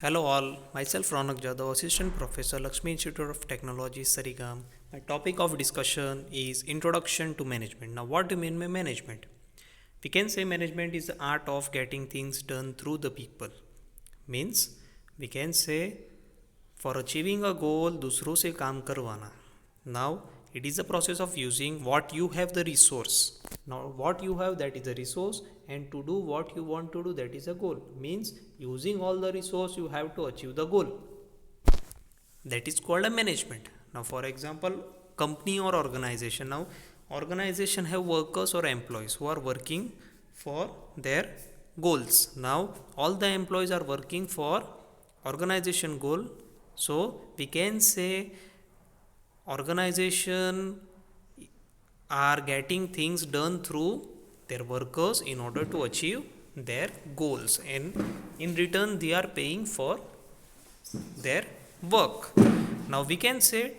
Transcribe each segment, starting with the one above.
Hello all, myself Ronak Jadhav, Assistant Professor, Lakshmi Institute of Technology, Sarigam. My topic of discussion is Introduction to Management. Now, what do you mean by management? We can say management is the art of getting things done through the people. Means, we can say for achieving a goal, दूसरों से काम करवाना. Now, it is a process of using what you have the resource. Now, what you have that is a resource, and to do what you want to do that is a goal. Means using all the resource you have to achieve the goal. That is called a management. Now, for example, company or organization. Now, organization have workers or employees who are working for their goals. Now, all the employees are working for organization goal. So, we can say organization are getting things done through their workers in order to achieve their goals, and in return they are paying for their work. Now we can say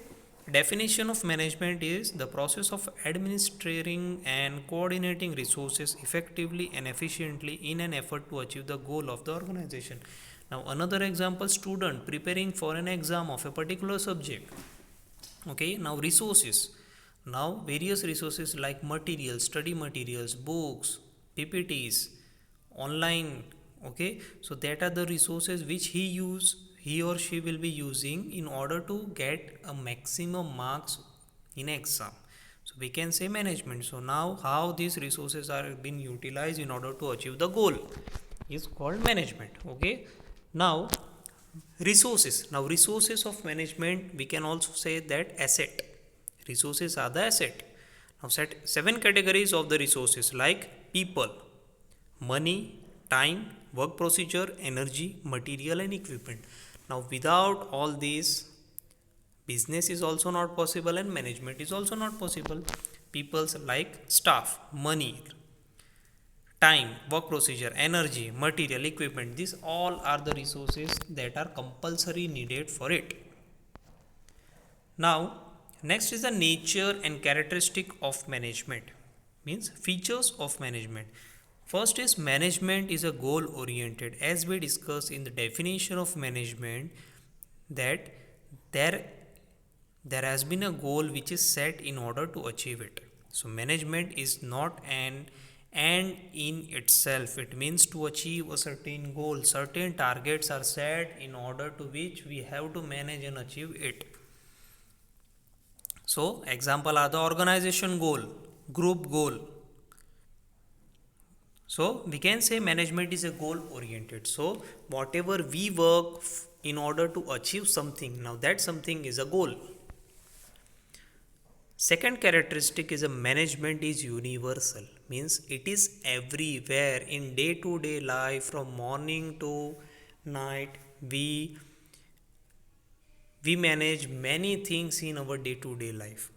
definition of management is the process of administering and coordinating resources effectively and efficiently in an effort to achieve the goal of the organization. Now another example, student preparing for an exam of a particular subject. Okay, now resources. Now various resources like materials, study materials, books, ppts, online. Okay, so that are the resources which he or she will be using in order to get a maximum marks in exam. So we can say management. So now how these resources are being utilized in order to achieve the goal is called management. Okay, now resources of management, we can also say that asset. Resources are the asset. Now set seven categories of the resources like people, money, time, work procedure, energy, material, and equipment. Now without all these, business is also not possible and management is also not possible. People's like staff, money, time, work procedure, energy, material, equipment, these all are the resources that are compulsory needed for it. Now, next is the nature and characteristic of management, means features of management. First is management is a goal oriented. As we discussed in the definition of management, that there there has been a goal which is set in order to achieve it. So management is not an end in itself. It means to achieve a certain goal, certain targets are set in order to which we have to manage and achieve it. So example are the organization goal, group goal. So we can say management is a goal oriented. So whatever we work in order to achieve something, now that something is a goal. Second characteristic is a management is universal, means it is everywhere in day to day life. From morning to night we manage many things in our day to day life.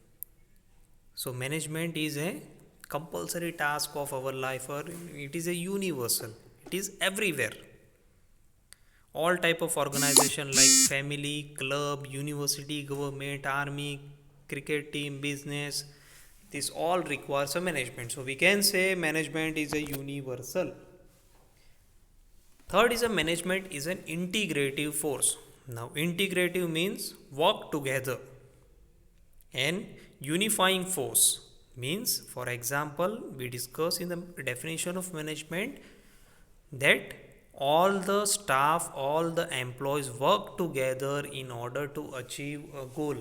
So management is a compulsory task of our life, or it is a universal, it is everywhere. All type of organization like family, club, university, government, army, cricket team, business, this all requires a management. So we can say management is a universal. Third is a management is an integrative force. Now integrative means work together, and unifying force means, for example, we discuss in the definition of management that all the staff, all the employees work together in order to achieve a goal.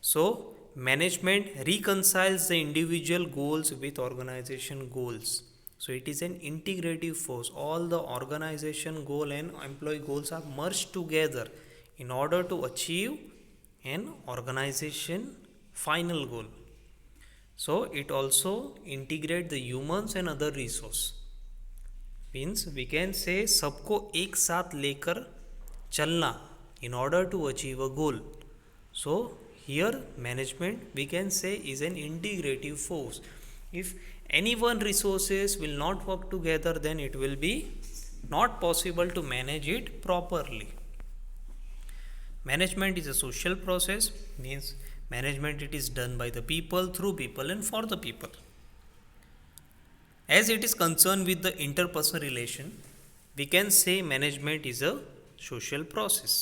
So management reconciles the individual goals with organization goals. So it is an integrative force. All the organization goal and employee goals are merged together in order to achieve an organization final goal. So it also integrate the humans and other resource. Means we can say सबको एक साथ लेकर चलना in order to achieve a goal. So here management we can say is an integrative force. If any one resources will not work together, then it will be not possible to manage it properly. Management is a social process, means management it is done by the people, through people, and for the people. As it is concerned with the interpersonal relation, we can say management is a social process.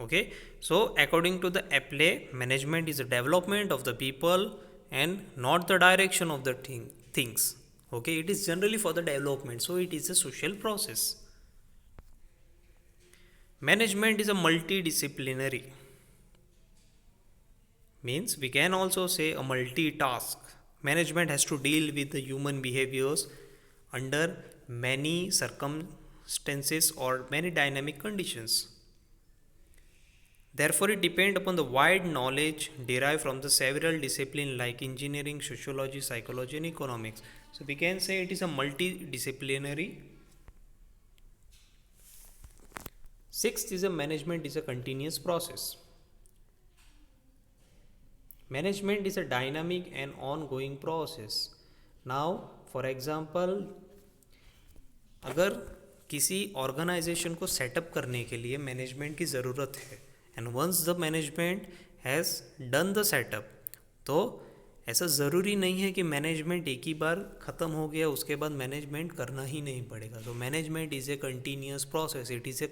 Okay, so according to the Apley, management is a development of the people and not the direction of the things. Okay, it is generally for the development, so it is a social process. Management is a multidisciplinary, means we can also say a multitask. Management has to deal with the human behaviors under many circumstances or many dynamic conditions. Therefore, it depends upon the wide knowledge derived from the several disciplines like engineering, sociology, psychology, and economics. So, we can say it is a multidisciplinary. Sixth is a management is a continuous process. Management is a dynamic and ongoing process. Now, for example, अगर किसी organisation को setup करने के लिए management की ज़रूरत है and once the management has done the setup, तो ऐसा ज़रूरी नहीं है कि मैनेजमेंट एक ही बार ख़त्म हो गया उसके बाद मैनेजमेंट करना ही नहीं पड़ेगा. तो management is a continuous process, it is a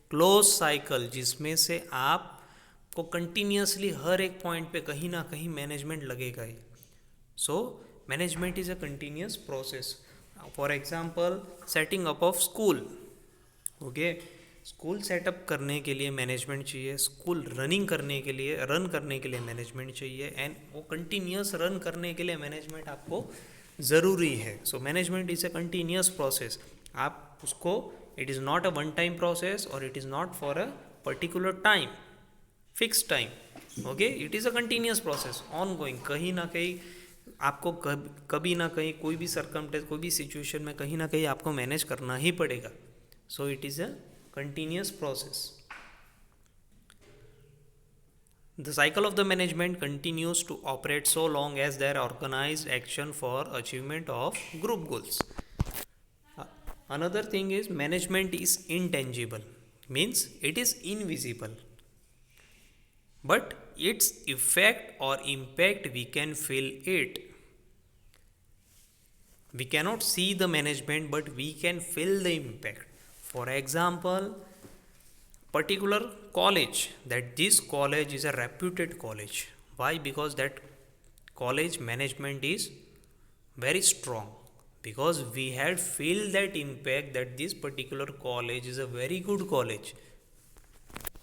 close cycle जिसमें से आपको कंटिन्यूसली हर एक पॉइंट पे कहीं ना कहीं मैनेजमेंट लगेगा ही. So management is a continuous process. For example setting up of school. Okay, school setup करने के लिए मैनेजमेंट चाहिए, स्कूल रन करने के लिए मैनेजमेंट चाहिए एंड वो कंटिन्यूस रन करने के लिए मैनेजमेंट आपको ज़रूरी है. सो management is a continuous process. आप उसको, it is not a one time process और it is not for a particular time, fix time. Okay, it is a continuous process, ongoing. कहीं ना कहीं आपको कभी ना कहीं कोई भी सर्कमस्टेंस, कोई भी सिचुएशन में कहीं ना कहीं आपको मैनेज करना ही पड़ेगा. So it is a continuous process. The cycle of the management continues to operate so long as there are organized action for achievement of group goals. Another thing is management is intangible, means it is invisible, but its effect or impact we can feel it. We cannot see the management but we can feel the impact. For example, particular college, that this college is a reputed college. Why? Because that college management is very strong, because we had feel that impact that this particular college is a very good college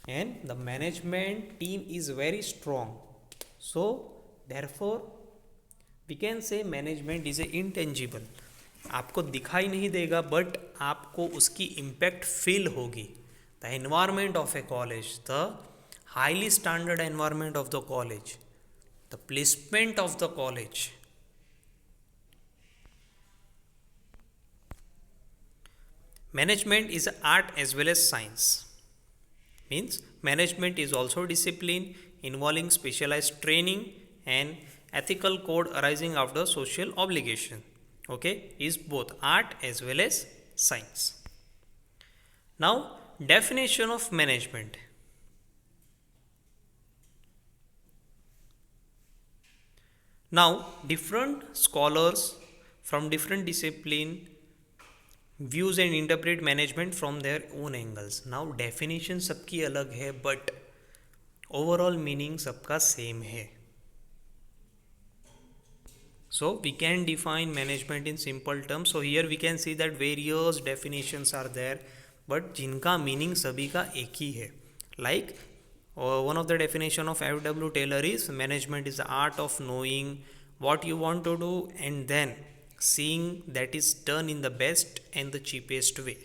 and the management team is very strong. So therefore we can say management is a intangible. आपको दिखाई नहीं देगा but आपको उसकी impact feel होगी. The environment of a college, the highly standard environment of the college, the placement of the college. Management is art as well as science, means management is also discipline involving specialised training and ethical code arising out of social obligation. Okay, is both art as well as science. Now, definition of management. Now, different scholars from different discipline views and interpret management from their own angles. Now, definition सबकी अलग है but overall meaning सबका same है. So we can define management in simple terms. So here we can see that various definitions are there, but जिनका meaning सभी का एक ही है. Like one of the definition of F.W. Taylor is management is the art of knowing what you want to do and then seeing that is done in the best and the cheapest way.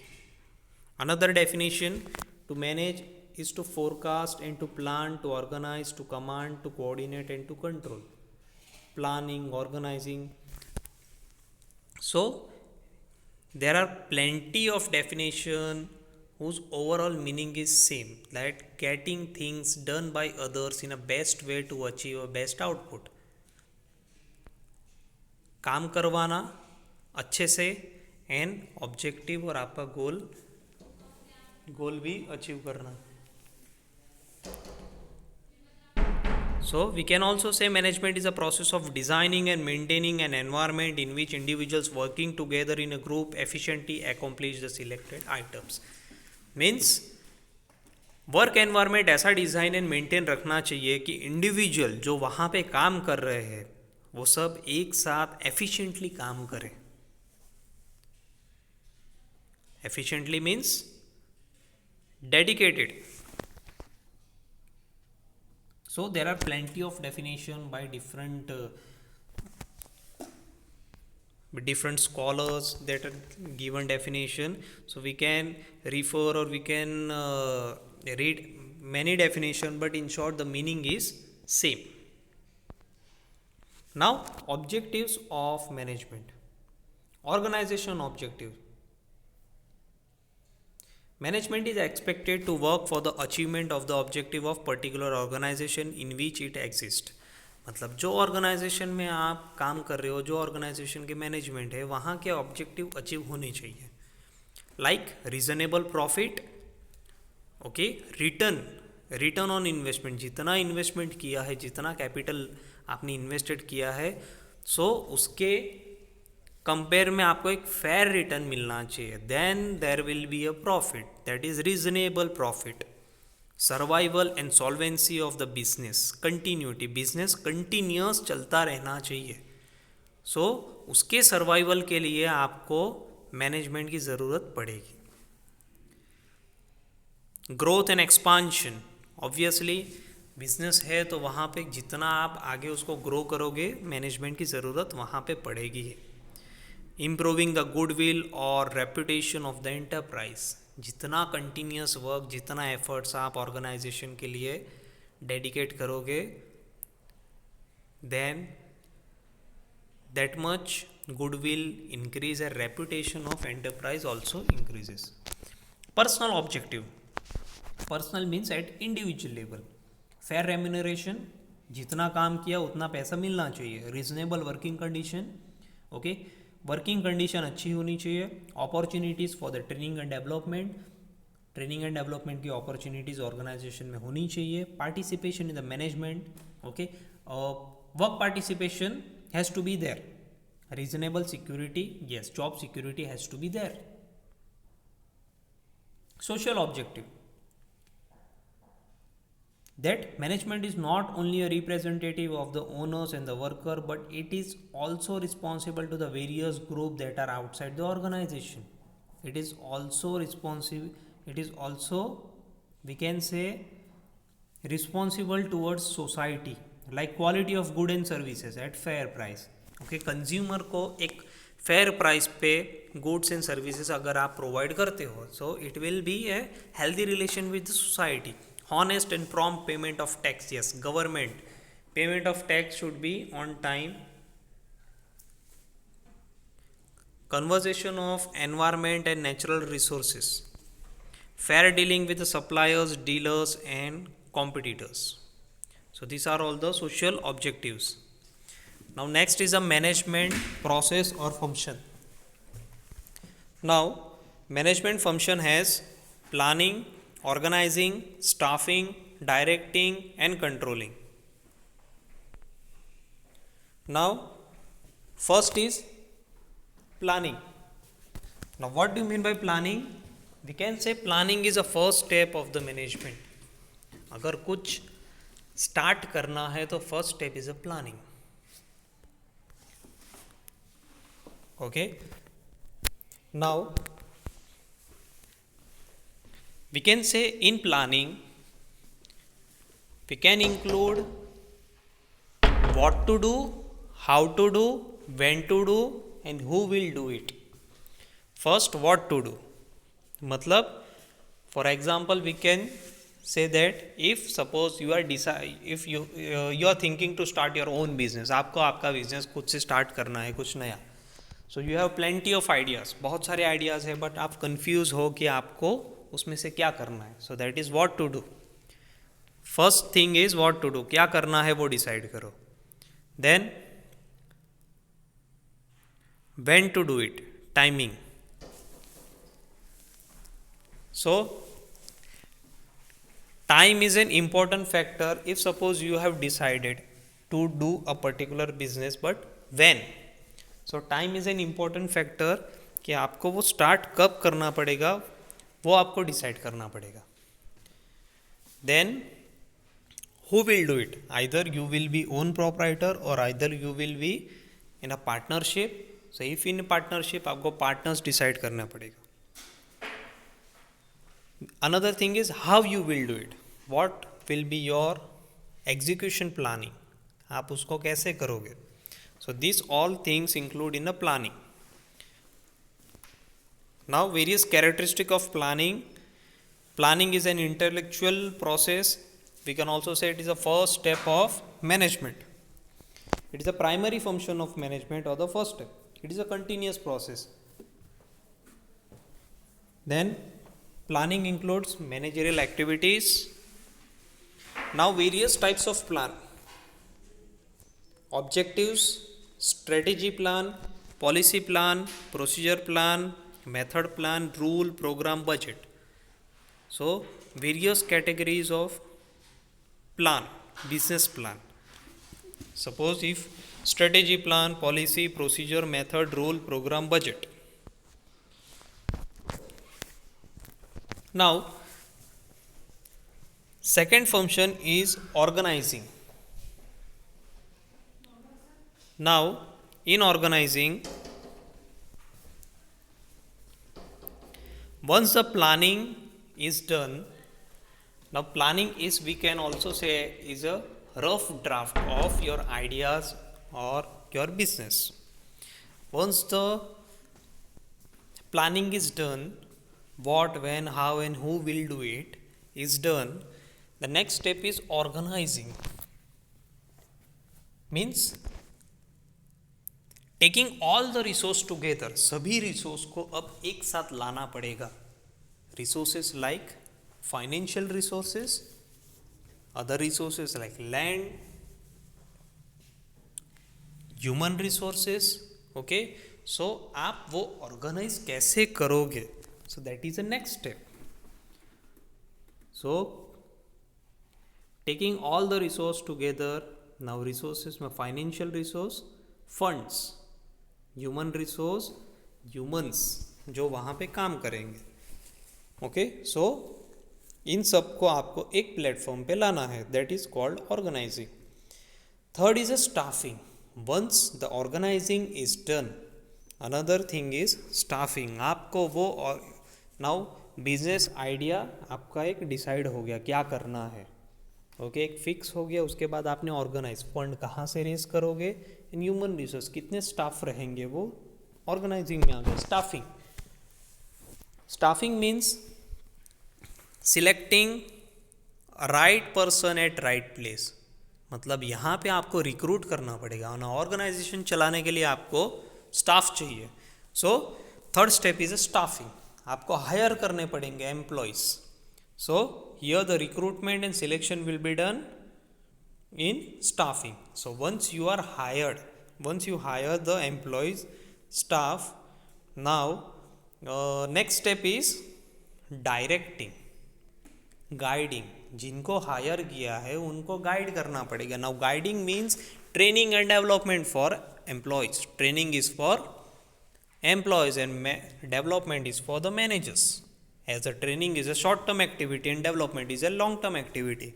Another definition, to manage is to forecast and to plan, to organize, to command, to coordinate and to control. Planning, organizing. So there are plenty of definition whose overall meaning is same, that getting things done by others in a best way to achieve a best output. काम करवाना अच्छे से and objective और आपका गोल भी achieve करना. So we can also say management is a process of designing and maintaining an environment in which individuals working together in a group efficiently accomplish the selected items. Means work environment ऐसा design and maintain रखना चाहिए कि individual जो वहाँ पे काम कर रहे हैं वो सब एक साथ एफिशिएंटली काम करें. Efficiently means dedicated. So there are plenty of definition by different scholars that are given definition, so we can refer or we can read many definition, but in short the meaning is same. Now objectives of management. Organization objective. Management is expected to work for the achievement of the objective of particular organization in which it exists. मतलब जो organisation में आप काम कर रहे हो, जो organisation के मैनेजमेंट है, वहाँ के ऑब्जेक्टिव अचीव होने चाहिए. Like reasonable profit, okay, return on investment, जितना इन्वेस्टमेंट किया है, जितना कैपिटल आपने इन्वेस्टेड किया है, सो उसके कंपेयर में आपको एक फेयर रिटर्न मिलना चाहिए. Then there will be a profit, that is reasonable profit. Survival and solvency of the business, continuity, business continuous चलता रहना चाहिए. सो उसके सर्वाइवल के लिए आपको मैनेजमेंट की ज़रूरत पड़ेगी. Growth and expansion, obviously business है तो वहाँ पे जितना आप आगे उसको ग्रो करोगे, मैनेजमेंट की ज़रूरत वहाँ पे पड़ेगी. इम्प्रूविंग द गुडविल और रेपुटेशन ऑफ द एंटरप्राइज, जितना कंटिन्यूस वर्क, जितना एफर्ट्स आप ऑर्गेनाइजेशन के लिए डेडिकेट करोगे, then that much goodwill increase and reputation of enterprise also increases. Personal objective. Personal means at individual level. Fair remuneration, जितना काम किया उतना पैसा मिलना चाहिए. Reasonable working condition, okay, working condition अच्छी होनी चाहिए. Opportunities for the training and development, training and development की अपॉर्चुनिटीज़ ऑर्गेनाइजेशन में होनी चाहिए. Participation in the management, okay, work participation has to be there. Reasonable security, yes, job security has to be there. Social objective, that management is not only a representative of the owners and the worker, but it is also responsible to the various groups that are outside the organization. It is also responsive, it is also, we can say, responsible towards society, like quality of good and services at fair price. okay, consumer को एक fair price पे goods and services अगर आप provide करते हो, so it will be a healthy relation with the society. Honest and prompt payment of tax, yes, government payment of tax should be on time. Conservation of environment and natural resources. Fair dealing with the suppliers, dealers and competitors. So these are all the social objectives. Now next is a management process or function. Now management function has planning, organizing, staffing, directing and controlling. Now first is planning. Now what do you mean by planning? We can say planning is a first step of the management. अगर कुछ start करना है तो first step is a planning. Okay, now we can say in planning we can include what to do, how to do, when to do and who will do it. First, what to do, matlab for example we can say that if suppose you are if you are thinking to start your own business, आपको आपका business खुद से start करना है कुछ नया, so you have plenty of ideas, बहुत सारे आइडियाज़ है, बट आप कंफ्यूज हो कि आपको उसमें से क्या करना है. So that is what to do. First thing is what to do, क्या करना है वो डिसाइड करो. Then when to do it, timing. So time is an important factor if suppose you have decided to do a particular business, but when. So time is an important factor कि आपको वो start कब करना पड़ेगा, वो आपको decide करना पड़ेगा. Then who will do it? Either you will be own proprietor or either you will be in a partnership. So if in a partnership, आपको partners decide करना पड़ेगा. Another thing is how you will do it. What will be your execution planning? आप उसको कैसे करोगे? So these all things include in a planning. Now various characteristic of planning. Planning is an intellectual process. We can also say it is the first step of management. It is the primary function of management or the first step. It is a continuous process. Then planning includes managerial activities. Now various types of plan. Objectives, strategy plan, policy plan, procedure plan, method plan, rule, program, budget. So various categories of plan, business plan. Suppose if strategy plan, policy, procedure, method, rule, program, budget. Now second function is organizing. Now in organizing, once the planning is done, now planning is, we can also say, is a rough draft of your ideas or your business. Once the planning is done, what, when, how and who will do it is done, the next step is organizing. Means taking all the resource together, सभी resource को अब एक साथ लाना पड़ेगा. Resources like financial resources, other resources like land, human resources. Okay, so आप वो organize कैसे करोगे? So that is the next step. So taking all the resource together, now resources में financial resource, funds, human resource, humans जो वहाँ पे काम करेंगे. ओके, सो इन सब को आपको एक प्लेटफॉर्म पे लाना है. That is called organising. Third is a staffing. Once the organising is done, another thing is staffing. आपको वो नाउ बिजनेस आइडिया आपका एक डिसाइड हो गया क्या करना है. ओके, एक फिक्स हो गया. उसके बाद आपने ऑर्गेनाइज, फंड कहाँ से रेज करोगे, इन ह्यूमन रिसोर्स कितने स्टाफ रहेंगे, वो ऑर्गेनाइजिंग में आ गया. Staffing. Staffing means selecting right person at right place. मतलब यहाँ पे आपको रिक्रूट करना पड़ेगा. ना ऑर्गेनाइजेशन चलाने के लिए आपको स्टाफ चाहिए. So third step is staffing. आपको हायर करने पड़ेंगे employees. So here the recruitment and selection will be done in staffing. So once you are hired, once you hire the employees, staff, now next step is directing, guiding. जिनको hire किया है उनको guide करना पड़ेगा. Now guiding means training and development for employees. Training is for employees and development is for the managers. As a training is a short term activity and development is a long term activity.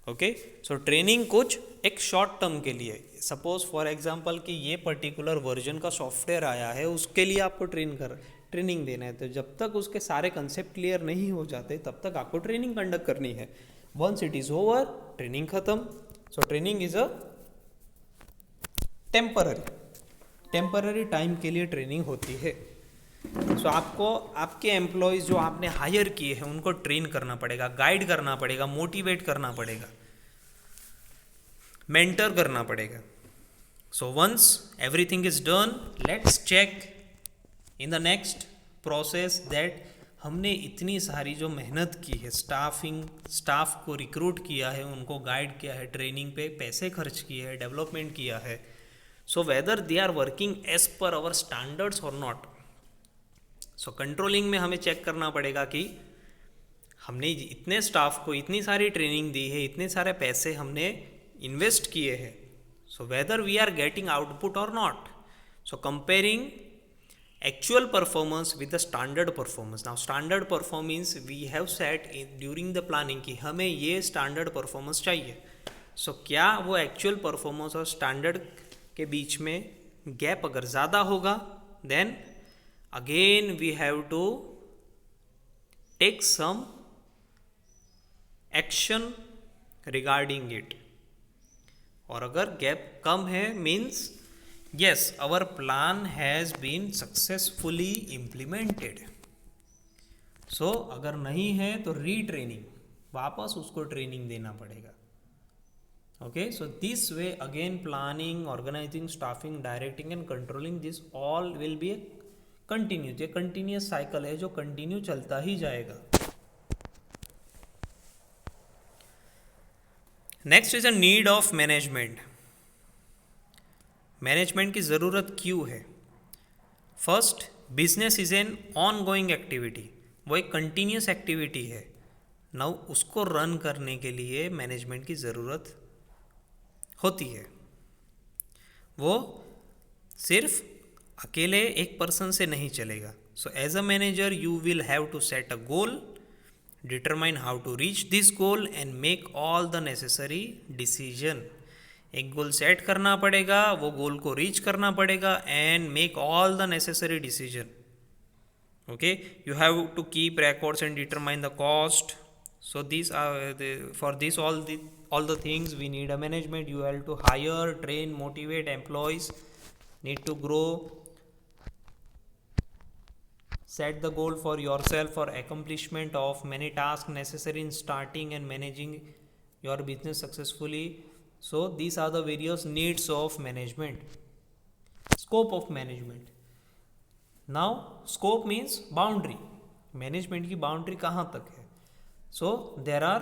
Okay, so training कुछ एक short term के लिए. Suppose for example कि ये particular version का software आया है, उसके लिए आपको ट्रेनिंग देना है. तो जब तक उसके सारे कंसेप्ट क्लियर नहीं हो जाते तब तक आपको ट्रेनिंग कंडक्ट करनी है. Once it is over, training खत्म. So training is a temporary time के लिए ट्रेनिंग होती है. सो आपको आपके एम्प्लॉयज़ जो आपने हायर किए हैं उनको ट्रेन करना पड़ेगा, गाइड करना पड़ेगा, मोटिवेट करना पड़ेगा, मेंटर करना पड़ेगा. So once everything is done, let's check in the next process that हमने इतनी सारी जो मेहनत की है, स्टाफ को रिक्रूट किया है, उनको गाइड किया है, ट्रेनिंग पे पैसे खर्च किए हैं, डेवलपमेंट किया है. So whether they are working as per our standards और नॉट. सो कंट्रोलिंग में हमें चेक करना पड़ेगा कि हमने इतने स्टाफ को इतनी सारी ट्रेनिंग दी है, इतने सारे पैसे हमने इन्वेस्ट किए हैं. So whether we are getting output और not. So comparing actual performance with the standard performance. Now standard performance we have set during the planning कि हमें ये standard performance चाहिए. So क्या वो actual performance और standard के बीच में gap अगर ज़्यादा होगा then again we have to take some action regarding it. और अगर gap कम है means yes our plan has been successfully implemented. so अगर नहीं है तो रीट्रेनिंग, वापस उसको ट्रेनिंग देना पड़ेगा. okay so this way again planning, organizing, staffing, directing and controlling this all will be a continuous, ये continuous cycle है जो कंटिन्यू चलता ही जाएगा. Next is a need of management. Management की ज़रूरत क्यों है? First, business is an on going activity, वो एक कंटिन्यूस एक्टिविटी है. नाउ उसको रन करने के लिए मैनेजमेंट की ज़रूरत होती है. वो सिर्फ अकेले एक पर्सन से नहीं चलेगा. So as a manager you will have to set a goal, determine how to reach this goal and make all the necessary decision. एक गोल सेट करना पड़ेगा, वो गोल को रीच करना पड़ेगा and make all the necessary decision. okay you have to keep records and determine the cost. so these are for this all the things we need a management. You have to hire, train, motivate employees, need to grow, set the goal for yourself for accomplishment of many tasks necessary in starting and managing your business successfully. so these are the various needs of management. scope of management. now scope means boundary. management की boundary कहाँ तक है? so there are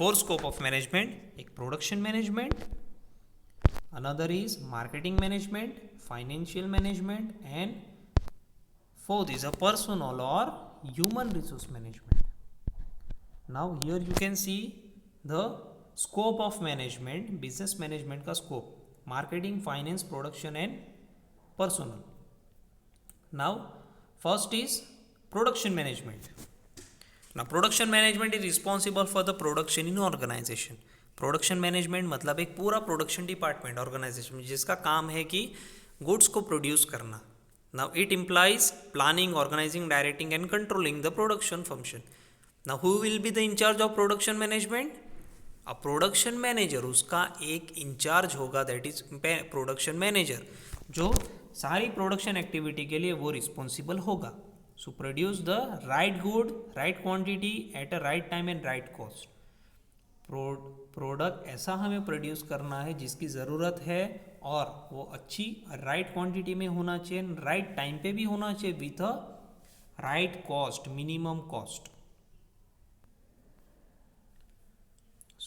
4 scope of management. एक production management, another is marketing management, financial management and fourth is a personal or human resource management. now here you can see the scope of management, business management का scope, marketing, finance, production and personal. now first is production management. now production management is responsible for the production in organization. Production management मतलब एक पूरा production department organisation जिसका काम है कि goods को produce करना. Now it implies planning, organizing, directing and controlling the production function. Now who will be the in charge of production management? A production manager, उसका एक इंचार्ज होगा, that is production manager, जो सारी production activity के लिए वो responsible होगा. So produce the right good, right quantity at a right time and right cost. Product ऐसा हमें प्रोड्यूस करना है जिसकी ज़रूरत है और वो अच्छी राइट क्वांटिटी में होना चाहिए, राइट टाइम पे भी होना चाहिए with a right cost, minimum cost.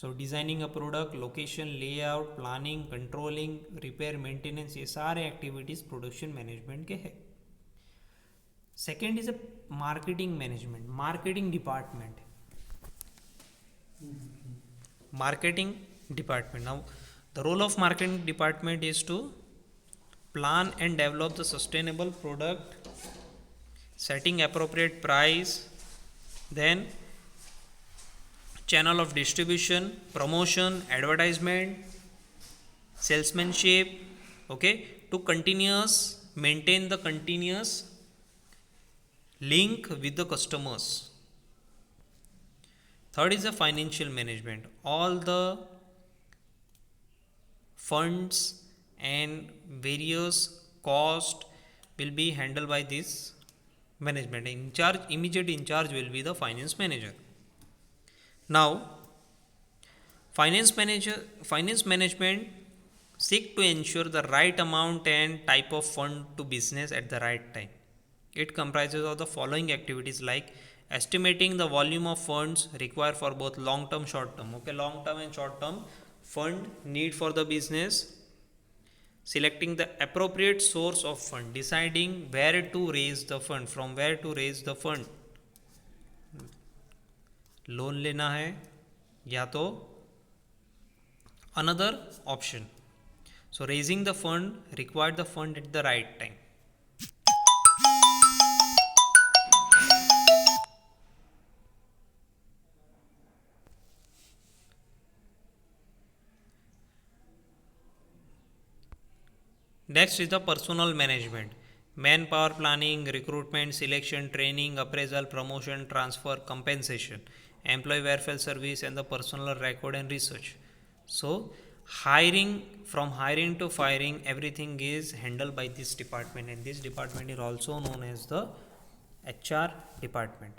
So designing a product, location, layout, planning, controlling, repair, maintenance, ये सारे एक्टिविटीज़ प्रोडक्शन मैनेजमेंट के हैं. Second is a marketing management, marketing department. marketing department. now the role of marketing department is to plan and develop the sustainable product, setting appropriate price, then channel of distribution, promotion, advertisement, salesmanship, okay, to maintain the continuous link with the customers. Third is the financial management. all the funds and various cost will be handled by this management. Immediate in charge will be the finance manager. now finance management seek to ensure the right amount and type of fund to business at the right time. it comprises of the following activities like estimating the volume of funds required for both long term, short term. okay, long term and short term fund need for the business, selecting the appropriate source of fund, deciding where to raise the fund, from where to raise the fund. Loan लेना है या तो another option. so raising the fund, required the fund at the right time. Next is the personal management. Manpower planning, recruitment, selection, training, appraisal, promotion, transfer, compensation, employee welfare service, and the personal record and research. So, hiring to firing, everything is handled by this department, and this department is also known as the HR department.